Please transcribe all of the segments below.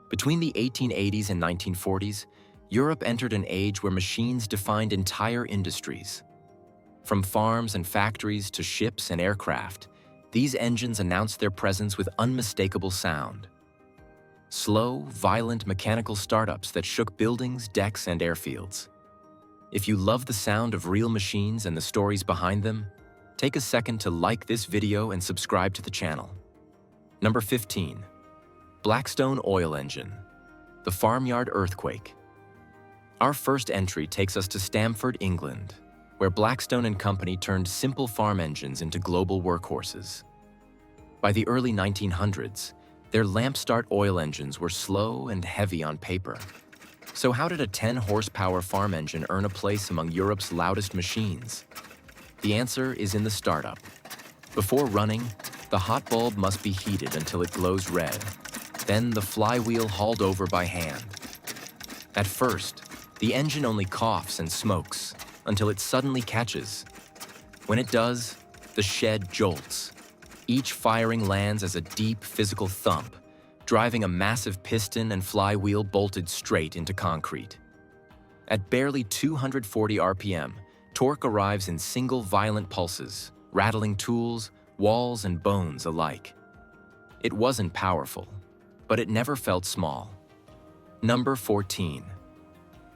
Between the 1880s and 1940s, Europe entered an age where machines defined entire industries. From farms and factories to ships and aircraft, these engines announced their presence with unmistakable sound. Slow, violent mechanical startups that shook buildings, decks, and airfields. If you love the sound of real machines and the stories behind them, take a second to like this video and subscribe to the channel. Number 15. Blackstone Oil Engine. The Farmyard Earthquake. Our first entry takes us to Stamford, England, where Blackstone and Company turned simple farm engines into global workhorses. By the early 1900s, their lamp-start oil engines were slow and heavy on paper. So how did a 10-horsepower farm engine earn a place among Europe's loudest machines? The answer is in the startup. Before running, the hot bulb must be heated until it glows red. Then the flywheel hauled over by hand. At first, the engine only coughs and smokes until it suddenly catches. When it does, the shed jolts. Each firing lands as a deep physical thump, driving a massive piston and flywheel bolted straight into concrete. At barely 240 RPM, torque arrives in single violent pulses, rattling tools, walls, and bones alike. It wasn't powerful, but it never felt small. Number 14.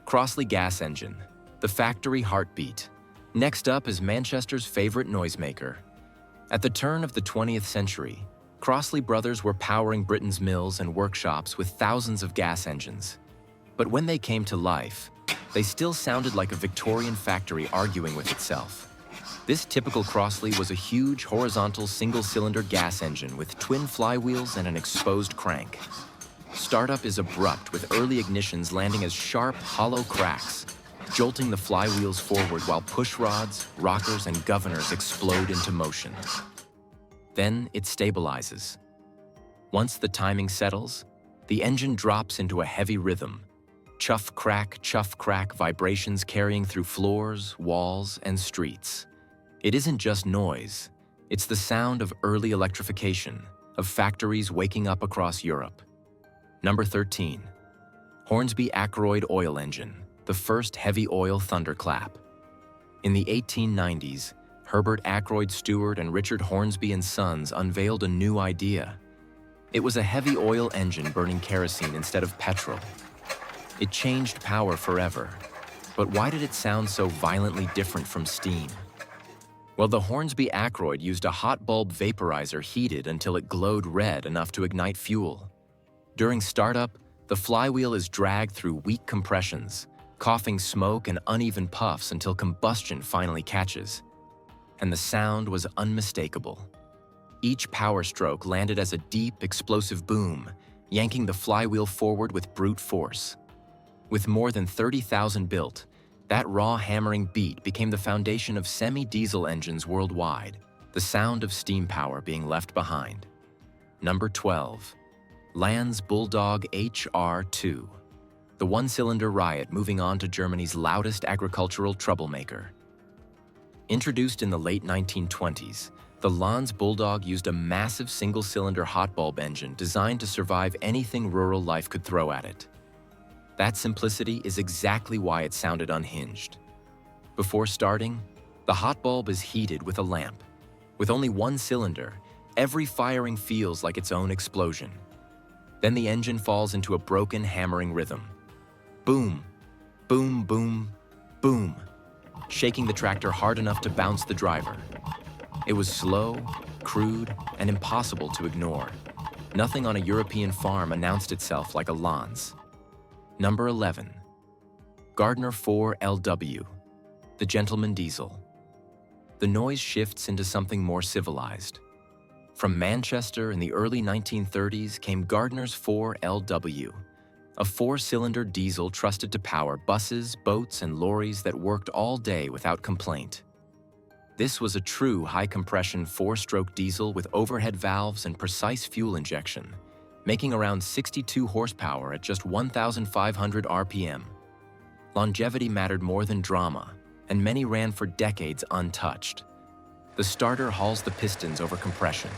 Crossley Gas Engine, the factory heartbeat. Next up is Manchester's favorite noisemaker. At the turn of the 20th century, Crossley brothers were powering Britain's mills and workshops with thousands of gas engines. But when they came to life, they still sounded like a Victorian factory arguing with itself. This typical Crossley was a huge horizontal single-cylinder gas engine with twin flywheels and an exposed crank. Startup is abrupt, with early ignitions landing as sharp, hollow cracks, jolting the flywheels forward while push rods, rockers, and governors explode into motion. Then it stabilizes. Once the timing settles, the engine drops into a heavy rhythm. Chuff, crack vibrations carrying through floors, walls, and streets. It isn't just noise. It's the sound of early electrification, of factories waking up across Europe. Number 13. Hornsby Ackroyd Oil Engine, the first heavy oil thunderclap. In the 1890s, Herbert Ackroyd Stewart and Richard Hornsby and Sons unveiled a new idea. It was a heavy oil engine burning kerosene instead of petrol. It changed power forever. But why did it sound so violently different from steam? Well, the Hornsby Ackroyd used a hot bulb vaporizer heated until it glowed red enough to ignite fuel. During startup, the flywheel is dragged through weak compressions, coughing smoke and uneven puffs until combustion finally catches. And the sound was unmistakable. Each power stroke landed as a deep, explosive boom, yanking the flywheel forward with brute force. With more than 30,000 built, that raw hammering beat became the foundation of semi-diesel engines worldwide, the sound of steam power being left behind. Number 12. Land's Bulldog HR2. The one-cylinder riot moving on to Germany's loudest agricultural troublemaker. Introduced in the late 1920s, the Lanz Bulldog used a massive single-cylinder hot bulb engine designed to survive anything rural life could throw at it. That simplicity is exactly why it sounded unhinged. Before starting, the hot bulb is heated with a lamp. With only one cylinder, every firing feels like its own explosion. Then the engine falls into a broken, hammering rhythm. Boom, boom, boom, boom, shaking the tractor hard enough to bounce the driver. It was slow, crude, and impossible to ignore. Nothing on a European farm announced itself like a Lanz. Number 11. Gardner 4LW, the gentleman diesel. The noise shifts into something more civilized. From Manchester in the early 1930s came Gardner's 4LW, a four-cylinder diesel trusted to power buses, boats, and lorries that worked all day without complaint. This was a true high-compression four-stroke diesel with overhead valves and precise fuel injection, making around 62 horsepower at just 1,500 RPM. Longevity mattered more than drama, and many ran for decades untouched. The starter hauls the pistons over compression.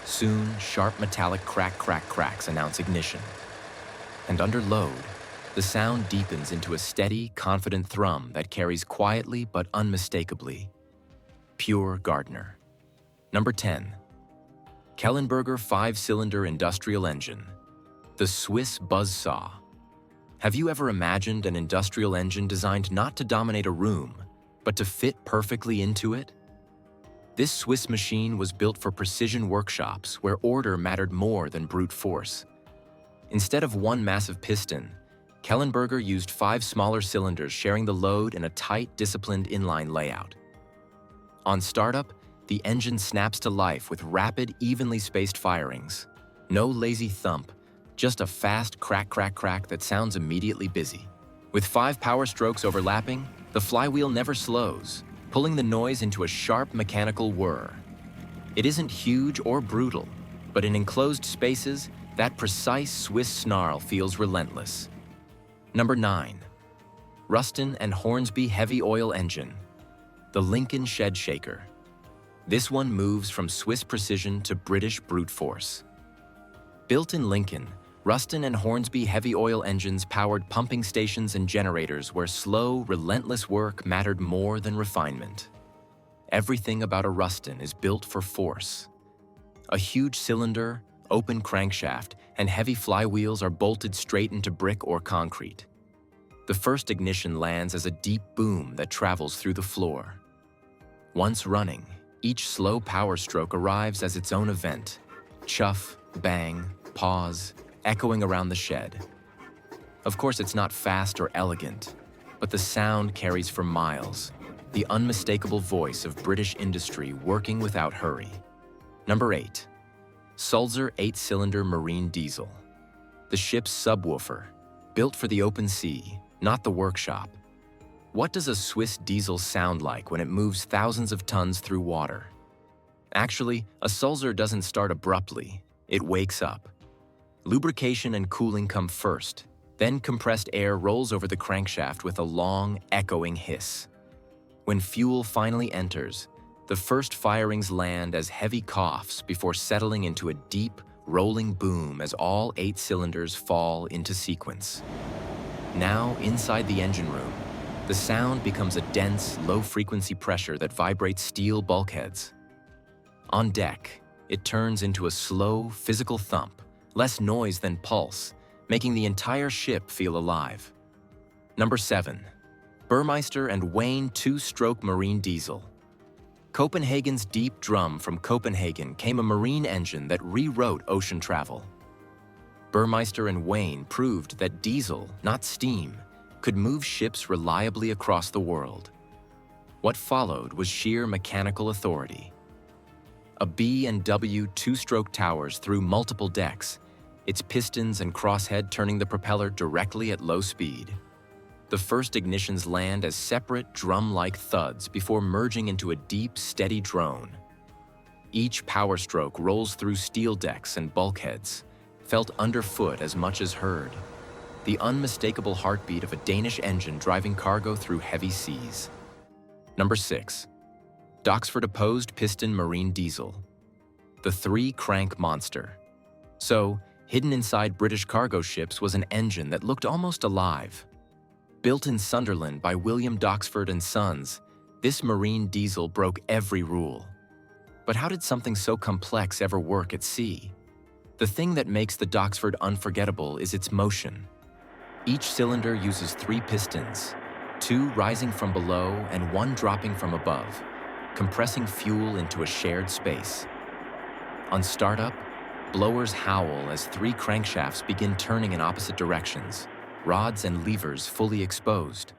Soon, sharp metallic cracks announce ignition. And under load, the sound deepens into a steady, confident thrum that carries quietly but unmistakably. Pure Gardner. Number 10. Kellenberger 5-cylinder industrial engine. The Swiss buzzsaw. Have you ever imagined an industrial engine designed not to dominate a room, but to fit perfectly into it? This Swiss machine was built for precision workshops where order mattered more than brute force. Instead of one massive piston, Kellenberger used 5 smaller cylinders sharing the load in a tight, disciplined inline layout. On startup, the engine snaps to life with rapid, evenly spaced firings. No lazy thump, just a fast crack, crack, crack that sounds immediately busy. With 5 power strokes overlapping, the flywheel never slows, pulling the noise into a sharp mechanical whir. It isn't huge or brutal, but in enclosed spaces, that precise Swiss snarl feels relentless. Number 9. Ruston and Hornsby heavy oil engine. The Lincoln Shed Shaker. This one moves from Swiss precision to British brute force. Built in Lincoln, Ruston and Hornsby heavy oil engines powered pumping stations and generators where slow, relentless work mattered more than refinement. Everything about a Ruston is built for force. A huge cylinder, open crankshaft, and heavy flywheels are bolted straight into brick or concrete. The first ignition lands as a deep boom that travels through the floor. Once running, each slow power stroke arrives as its own event. Chuff, bang, pause, echoing around the shed. Of course, it's not fast or elegant, but the sound carries for miles, the unmistakable voice of British industry working without hurry. Number 8. Sulzer 8-cylinder marine diesel. The ship's subwoofer, built for the open sea, not the workshop. What does a Swiss diesel sound like when it moves thousands of tons through water? Actually, a Sulzer doesn't start abruptly, it wakes up. Lubrication and cooling come first, then compressed air rolls over the crankshaft with a long, echoing hiss. When fuel finally enters, the first firings land as heavy coughs before settling into a deep, rolling boom as all 8 cylinders fall into sequence. Now, inside the engine room, the sound becomes a dense, low-frequency pressure that vibrates steel bulkheads. On deck, it turns into a slow, physical thump, less noise than pulse, making the entire ship feel alive. Number 7. Burmeister and Wain 2-stroke marine diesel. Copenhagen's deep drum from Copenhagen came a marine engine that rewrote ocean travel. Burmeister and Wain proved that diesel, not steam, could move ships reliably across the world. What followed was sheer mechanical authority. A B&W 2-stroke towers through multiple decks, its pistons and crosshead turning the propeller directly at low speed. The first ignitions land as separate drum-like thuds before merging into a deep, steady drone. Each power stroke rolls through steel decks and bulkheads, felt underfoot as much as heard. The unmistakable heartbeat of a Danish engine driving cargo through heavy seas. Number 6. Doxford opposed piston marine diesel. The 3-crank monster. So, hidden inside British cargo ships was an engine that looked almost alive. Built in Sunderland by William Doxford and Sons, this marine diesel broke every rule. But how did something so complex ever work at sea? The thing that makes the Doxford unforgettable is its motion. Each cylinder uses 3 pistons, 2 rising from below and 1 dropping from above, compressing fuel into a shared space. On startup, blowers howl as 3 crankshafts begin turning in opposite directions, rods and levers fully exposed.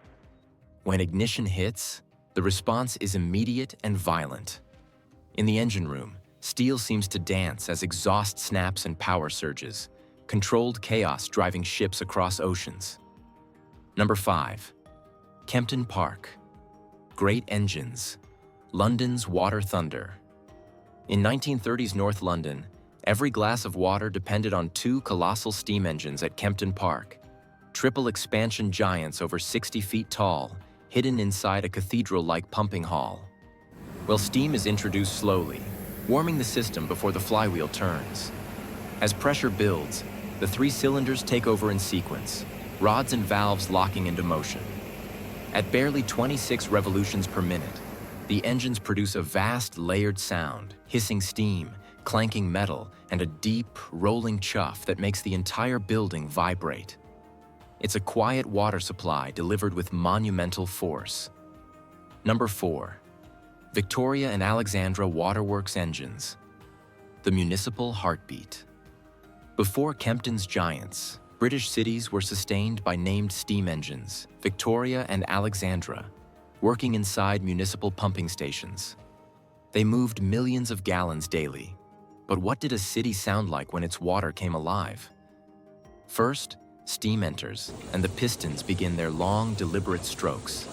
When ignition hits, the response is immediate and violent. In the engine room, steel seems to dance as exhaust snaps and power surges, controlled chaos driving ships across oceans. Number 5. Kempton Park. Great engines. London's water thunder. In 1930s North London, every glass of water depended on 2 colossal steam engines at Kempton Park, triple expansion giants over 60 feet tall, hidden inside a cathedral-like pumping hall. Well, steam is introduced slowly, warming the system before the flywheel turns. As pressure builds, The three cylinders take over in sequence, rods and valves locking into motion. At barely 26 revolutions per minute, the engines produce a vast layered sound, hissing steam, clanking metal, and a deep, rolling chuff that makes the entire building vibrate. It's a quiet water supply delivered with monumental force. Number 4. Victoria and Alexandra Waterworks engines. The municipal heartbeat. Before Kempton's giants, British cities were sustained by named steam engines, Victoria and Alexandra, working inside municipal pumping stations. They moved millions of gallons daily. But what did a city sound like when its water came alive? First, steam enters, and the pistons begin their long, deliberate strokes.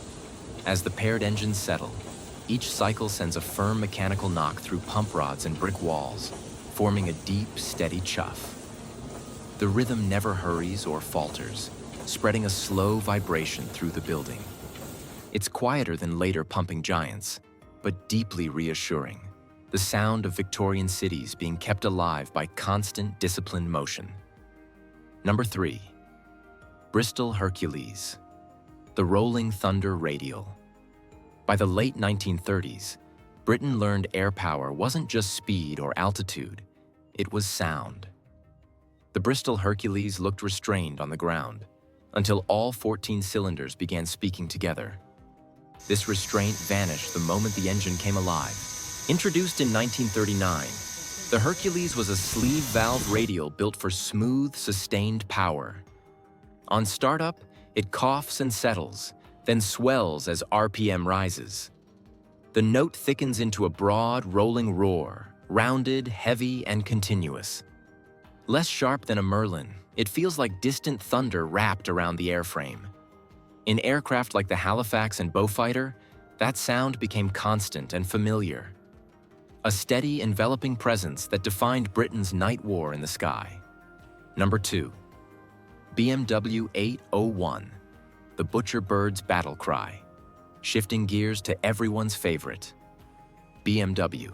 As the paired engines settle, each cycle sends a firm mechanical knock through pump rods and brick walls, forming a deep, steady chuff. The rhythm never hurries or falters, spreading a slow vibration through the building. It's quieter than later pumping giants, but deeply reassuring. The sound of Victorian cities being kept alive by constant, disciplined motion. Number 3. Bristol Hercules. The Rolling Thunder Radial. By the late 1930s, Britain learned air power wasn't just speed or altitude, it was sound. The Bristol Hercules looked restrained on the ground, until all 14 cylinders began speaking together. This restraint vanished the moment the engine came alive. Introduced in 1939, the Hercules was a sleeve valve radial built for smooth, sustained power. On startup, it coughs and settles, then swells as RPM rises. The note thickens into a broad, rolling roar, rounded, heavy, and continuous. Less sharp than a Merlin, it feels like distant thunder wrapped around the airframe. In aircraft like the Halifax and Beaufighter, that sound became constant and familiar. A steady, enveloping presence that defined Britain's night war in the sky. Number 2. BMW 801, the Butcher Bird's battle cry, shifting gears to everyone's favorite. BMW.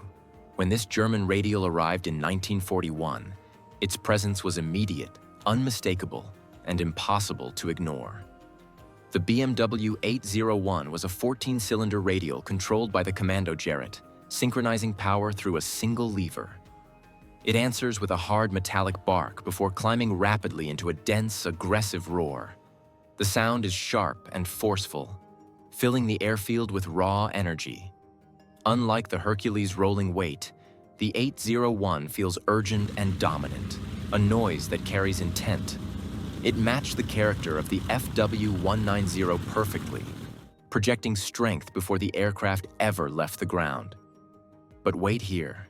When this German radial arrived in 1941, its presence was immediate, unmistakable, and impossible to ignore. The BMW 801 was a 14-cylinder radial controlled by the commando Jarrett, synchronizing power through a single lever. It answers with a hard metallic bark before climbing rapidly into a dense, aggressive roar. The sound is sharp and forceful, filling the airfield with raw energy. Unlike the Hercules' rolling weight, the 801 feels urgent and dominant, a noise that carries intent. It matched the character of the FW190 perfectly, projecting strength before the aircraft ever left the ground. But wait here.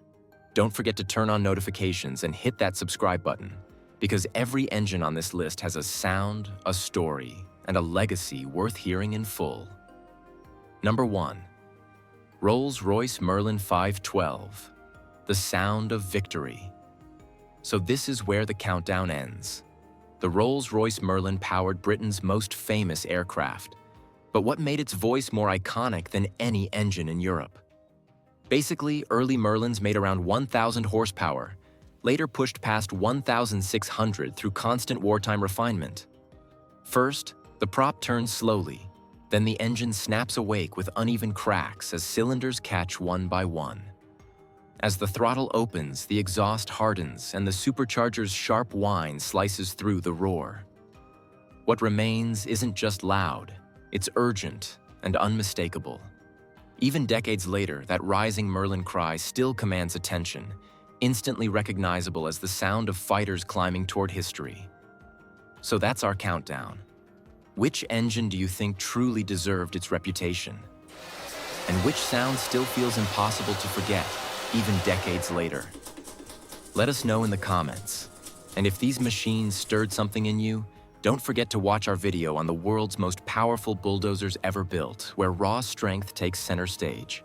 Don't forget to turn on notifications and hit that subscribe button, because every engine on this list has a sound, a story, and a legacy worth hearing in full. Number 1. Rolls-Royce Merlin 512, the sound of victory. So this is where the countdown ends. The Rolls-Royce Merlin powered Britain's most famous aircraft. But what made its voice more iconic than any engine in Europe? Basically, early Merlins made around 1,000 horsepower, later pushed past 1,600 through constant wartime refinement. First, the prop turns slowly, then the engine snaps awake with uneven cracks as cylinders catch one by one. As the throttle opens, the exhaust hardens and the supercharger's sharp whine slices through the roar. What remains isn't just loud, it's urgent and unmistakable. Even decades later, that rising Merlin cry still commands attention, instantly recognizable as the sound of fighters climbing toward history. So that's our countdown. Which engine do you think truly deserved its reputation? And which sound still feels impossible to forget, even decades later? Let us know in the comments. And if these machines stirred something in you, don't forget to watch our video on the world's most powerful bulldozers ever built, where raw strength takes center stage.